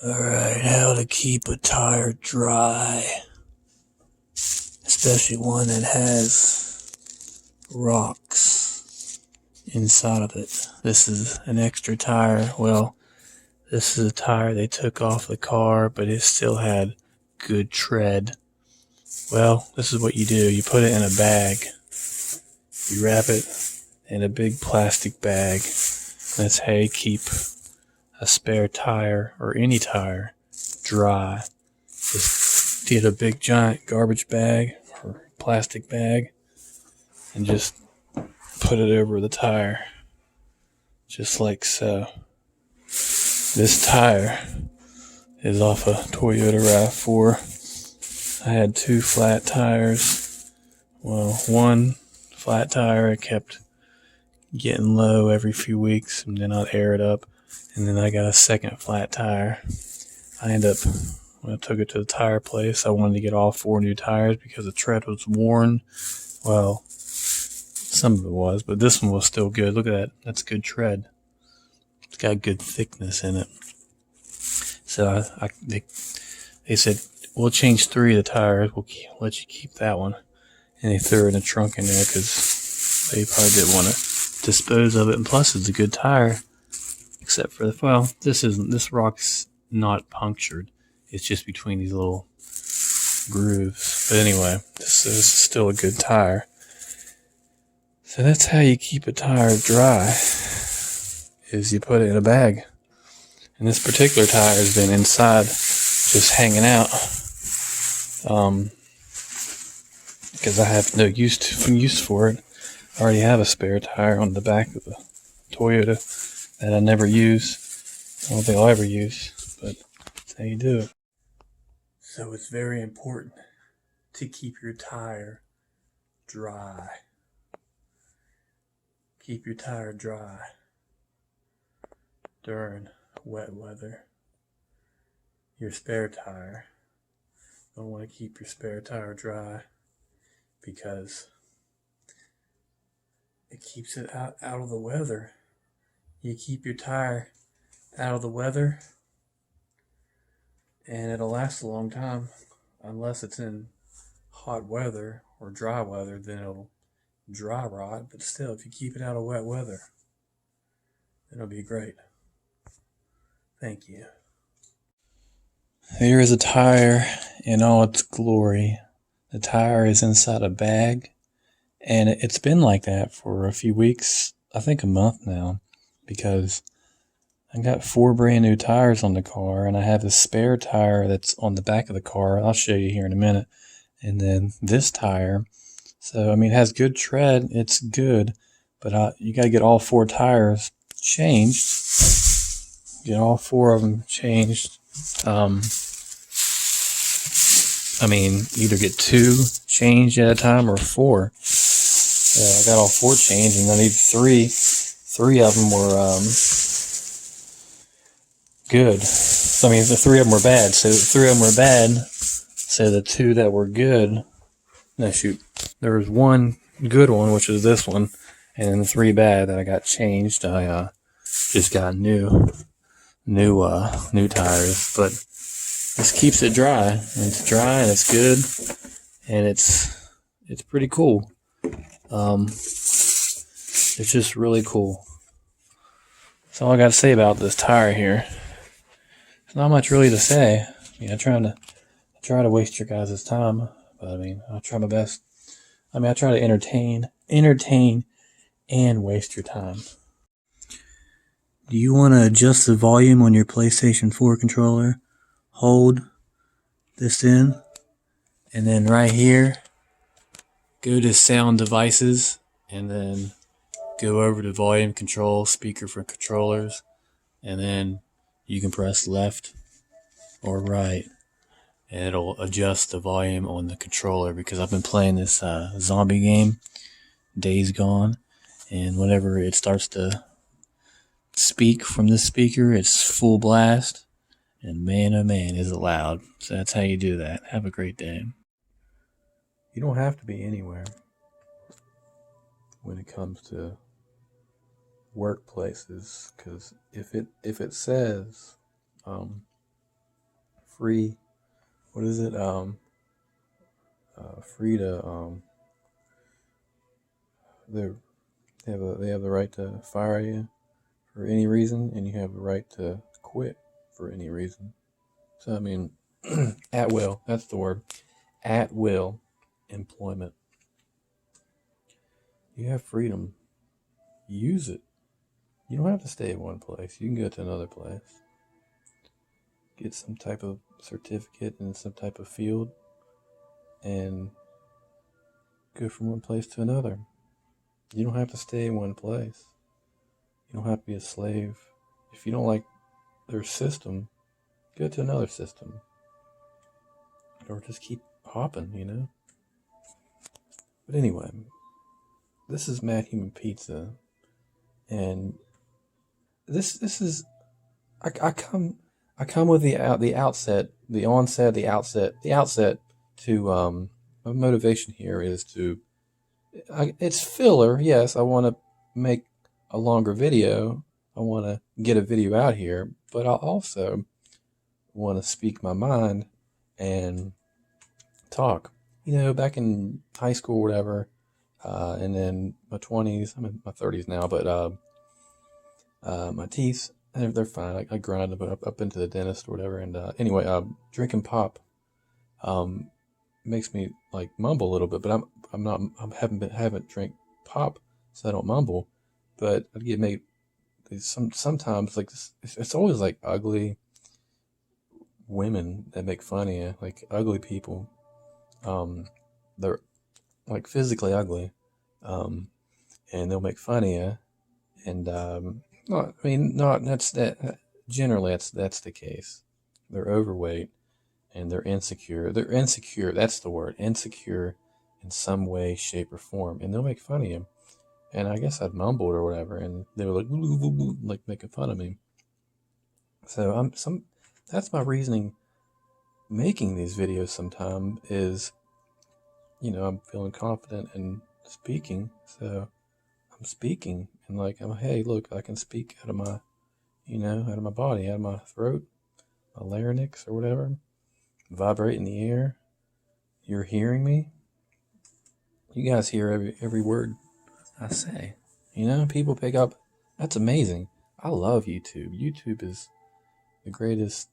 Alright, how to keep a tire dry, especially one that has rocks inside of it. This is an extra tire. Well, this is a tire they took off the car, but it still had good tread. Well, this is what you do. You put it in a bag. You wrap it in a big plastic bag. That's how you keep a spare tire or any tire dry. Just get a big giant garbage bag or plastic bag and just put it over the tire, just like so. This tire is off a Toyota RAV4. I had 2 flat tires. Well, one flat tire, it kept getting low every few weeks, and then I'd air it up. And then I got a second flat tire. When I took it to the tire place, I wanted to get all 4 new tires because the tread was worn. Well, some of it was, but this one was still good. Look at that. That's good tread. It's got good thickness in it. So they said, we'll change 3 of the tires. We'll let you keep that one. And they threw it in the trunk in there because they probably didn't want to dispose of it. And plus, it's a good tire. Except for this rock's not punctured. It's just between these little grooves. But anyway, this is still a good tire. So that's how you keep a tire dry, is you put it in a bag. And this particular tire has been inside just hanging out. Because I have no use for it. I already have a spare tire on the back of the Toyota that I never use. I don't think I'll ever use, but that's how you do it. So it's very important to keep your tire dry. Keep your tire dry during wet weather. Your spare tire. You don't want to keep your spare tire dry because it keeps it out of the weather. You keep your tire out of the weather and it'll last a long time. Unless it's in hot weather or dry weather, then it'll dry rot. But still, if you keep it out of wet weather, it'll be great. Thank you. Here is a tire in all its glory. The tire is inside a bag, and it's been like that for a few weeks, I think a month now. Because I got 4 brand new tires on the car, and I have a spare tire that's on the back of the car. I'll show you here in a minute. And then this tire. So, it has good tread. It's good. But you got to get all 4 tires changed. Get all 4 of them changed. Either get 2 changed at a time or 4. I got all 4 changed, and I need 3. 3 of them were good. The 3 of them were bad. So 3 of them were bad. So the 2 that were good. No, shoot. There was 1 good one, which is this one, and then the 3 bad that I got changed. I just got new tires, but this keeps it dry. And it's dry and it's good, and it's pretty cool. It's just really cool. That's all I got to say about this tire here. There's not much really to say. I try to waste your guys' time, but I'll try my best. I try to entertain, and waste your time. Do you want to adjust the volume on your PlayStation 4 controller? Hold this in, and then right here, go to sound devices, and then go over to volume control, speaker for controllers, and then you can press left or right, and it'll adjust the volume on the controller, because I've been playing this zombie game, Days Gone, and whenever it starts to speak from this speaker, it's full blast, and man oh man is it loud. So that's how you do that. Have a great day. You don't have to be anywhere when it comes to workplaces, because if it says free. What is it? Free to they they have the right to fire you for any reason, and you have the right to quit for any reason. So I mean, at will. That's the word. At will employment. You have freedom. Use it. You don't have to stay in one place. You can go to another place. Get some type of certificate in some type of field and go from one place to another. You don't have to stay in one place. You don't have to be a slave. If you don't like their system, go to another system. Or just keep hopping. But anyway, this is Matthumanpizza. And this is I come with the outset to my motivation here is to it's filler. Yes, I want to make a longer video. I want to get a video out here, but I also want to speak my mind and talk. Back in high school, or whatever, and then my 20s. I'm in my 30s now, but my teeth, they're fine. I grind them up into the dentist or whatever. And anyway, drinking pop makes me like mumble a little bit, but haven't drank pop, so I don't mumble. But I get made sometimes like this. It's always like ugly women that make fun of you, like ugly people. They're like physically ugly, and they'll make fun of you. And that's that. Generally, that's the case. They're overweight and they're insecure. They're insecure. That's the word. Insecure in some way, shape, or form, and they'll make fun of you. And I guess I'd mumbled or whatever, and they were like, "Boo, boo, boo," like making fun of me. So that's my reasoning. Making these videos sometime is, I'm feeling confident in speaking, so I'm speaking and like, hey, look, I can speak out of my, out of my body, out of my throat, my larynx or whatever, vibrate in the air. You're hearing me. You guys hear every word I say. People pick up. That's amazing. I love YouTube. YouTube is the greatest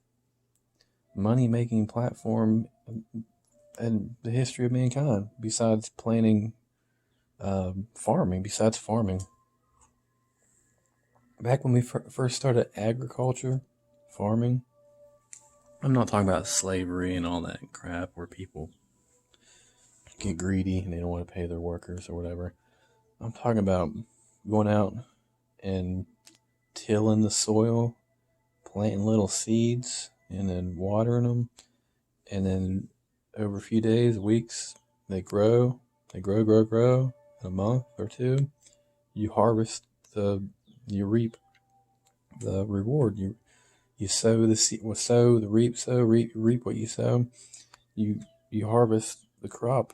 money-making platform in the history of mankind, besides planting, besides farming. Back when we first started agriculture, farming, I'm not talking about slavery and all that crap where people get greedy and they don't want to pay their workers or whatever. I'm talking about going out and tilling the soil, planting little seeds, and then watering them. And then over a few days, weeks, they grow. In a month or two, you harvest you reap the reward. You sow the seed, reap what you sow. You harvest the crop.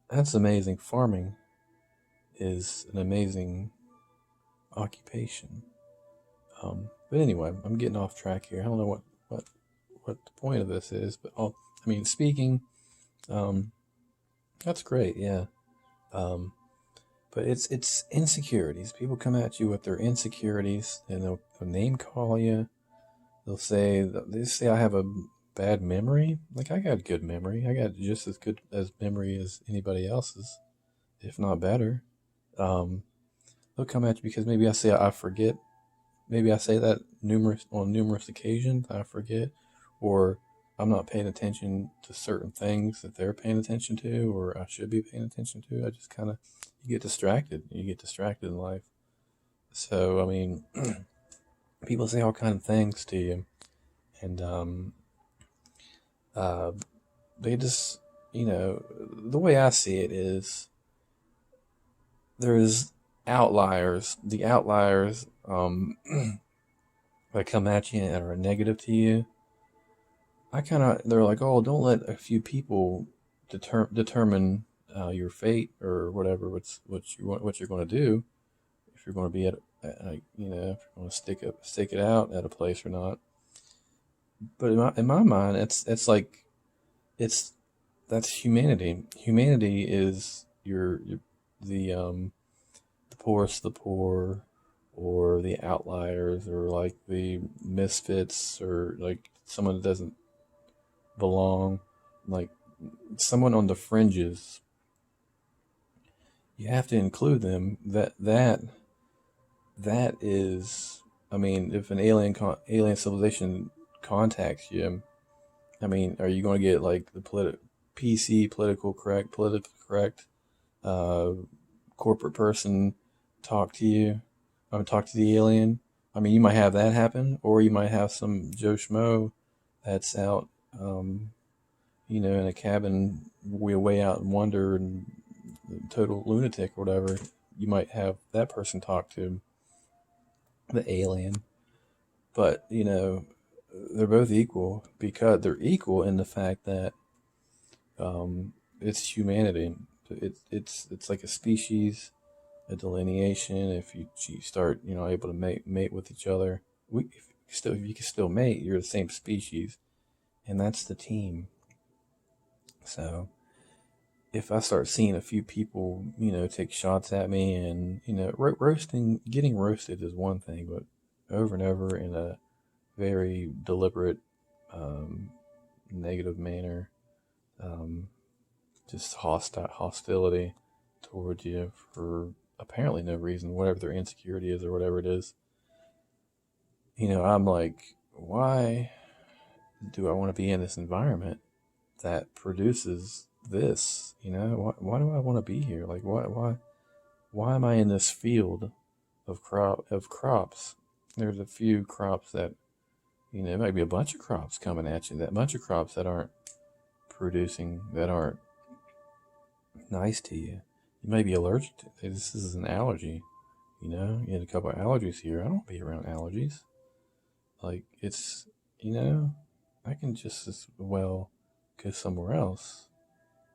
That's amazing. Farming is an amazing occupation. But anyway, I'm getting off track here. I don't know what the point of this is, but speaking, that's great, yeah. But it's insecurities. People come at you with their insecurities, and they'll name call you. They say I have a bad memory. Like, I got good memory. I got just as good as memory as anybody else's, if not better. They'll come at you because maybe I say I forget. Maybe I say that on numerous occasions. I forget, or I'm not paying attention to certain things that they're paying attention to, or I should be paying attention to. I just kind of, you get distracted. You get distracted in life. So, people say all kinds of things to you, and they just, the way I see it is there's outliers. The outliers that come at you and are negative to you. They're like, oh, don't let a few people determine your fate or whatever. What you're going to do, if you're going to be if you're going to stick it out at a place or not. But in my mind, it's like it's that's humanity. Humanity is your the poorest of the poor, or the outliers, or like the misfits, or like someone that doesn't belong, like someone on the fringes. You have to include them. That is, I mean, if an alien civilization contacts you, I mean, are you going to get like the PC, politically correct, uh, corporate person talk to you, or talk to the alien? I mean, you might have that happen, or you might have some Joe Schmo that's out, in a cabin way out in wonder and total lunatic or whatever. You might have that person talk to the alien, but they're both equal, because they're equal in the fact that it's humanity. It's like a species, a delineation. If you start able to mate with each other, if you can still mate, you're the same species, and that's the team. So if I start seeing a few people, take shots at me, and getting roasted is one thing, but over and over in a very deliberate, um, negative manner, um, just hostility towards you for apparently no reason, whatever their insecurity is or whatever it is. I'm like, why do I want to be in this environment that produces this? Why do I want to be here? Like, why am I in this field of crops? There's a few crops that, it might be a bunch of crops coming at you. That bunch of crops that aren't producing, that aren't nice to you. You may be allergic to. This is an allergy. You had a couple of allergies here. I don't be around allergies. Like, it's, you know, I can just as well go somewhere else.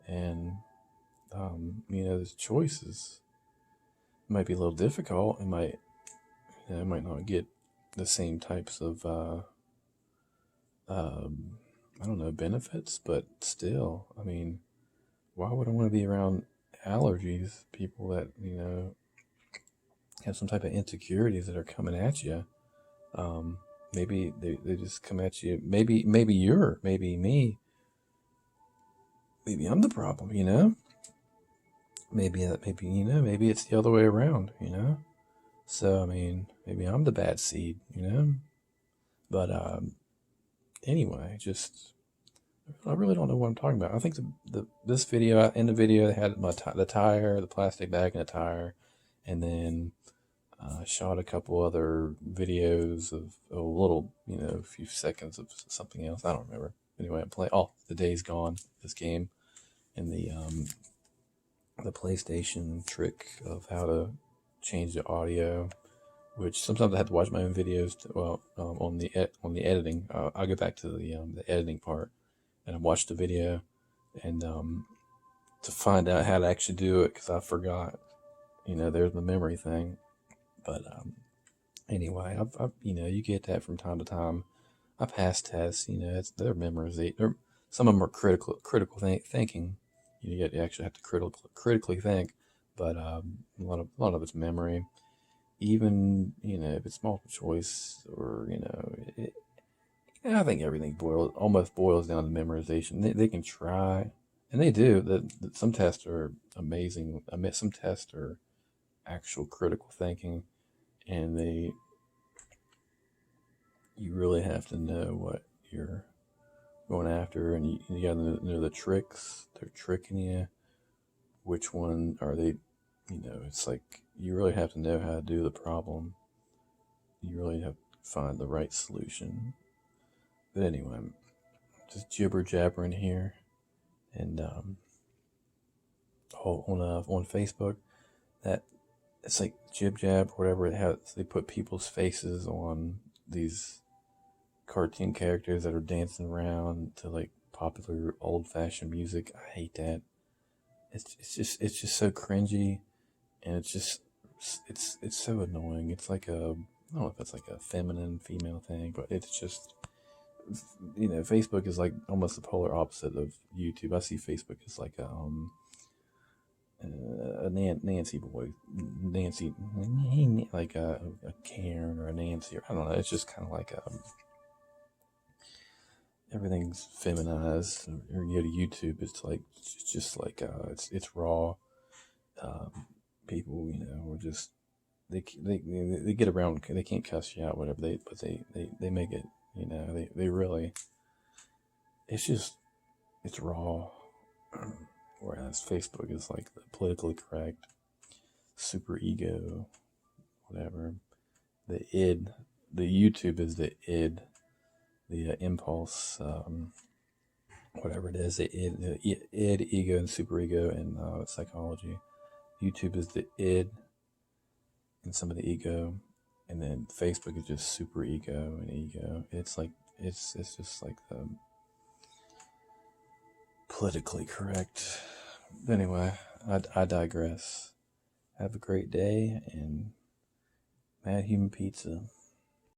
And, there's choices. It might be a little difficult. It might not get the same types of, I don't know, benefits, but still, I mean, why would I want to be around allergies, people that, have some type of insecurities that are coming at you? Um, Maybe they just come at you. Maybe me, maybe I'm the problem, maybe it's the other way around. So, I mean, maybe I'm the bad seed. But, anyway, just, I really don't know what I'm talking about. I think this video, in the video, they had the tire, the plastic bag and the tire, and then shot a couple other videos of a little, a few seconds of something else. I don't remember. Anyway, I'm playing. Oh, The Day's Gone. This game, and the PlayStation trick of how to change the audio. Which sometimes I have to watch my own videos. On the editing, I'll go back to the editing part, and I watched the video, and to find out how to actually do it, because I forgot. There's the memory thing. But anyway, you get that from time to time. I pass tests. They're memorization. Some of them are critical thinking. You actually have to critically think, but a lot of it's memory. Even if it's multiple choice, or I think everything almost boils down to memorization. They can try, and they do. Some tests are amazing. I mean, some tests are actual critical thinking, and you really have to know what you're going after, and you got to know the tricks. They're tricking you. Which one are they? It's like you really have to know how to do the problem. You really have to find the right solution. But anyway, I'm just jibber jabbering here, and on Facebook, that it's like jib jab, whatever it has. They put people's faces on these cartoon characters that are dancing around to like popular old fashioned music. I hate that. It's just so cringy, and it's so annoying. It's like I don't know if it's like a feminine female thing, but it's just Facebook is like almost the polar opposite of YouTube. I see Facebook as like a Nancy boy, Nancy, like a Karen or a Nancy, or I don't know. It's just kind of like everything's feminized. Or you go to YouTube, it's just like it's raw. People, are just they get around. They can't cuss you out, whatever they make it. They really. It's raw. Whereas Facebook is like the politically correct, super ego, whatever. The id, the YouTube is the id, the impulse, whatever it is. The id, ego, and super ego in psychology. YouTube is the id and some of the ego, and then Facebook is just super ego and ego. It's just like the politically correct. Anyway, I digress. Have a great day, and Matthumanpizza.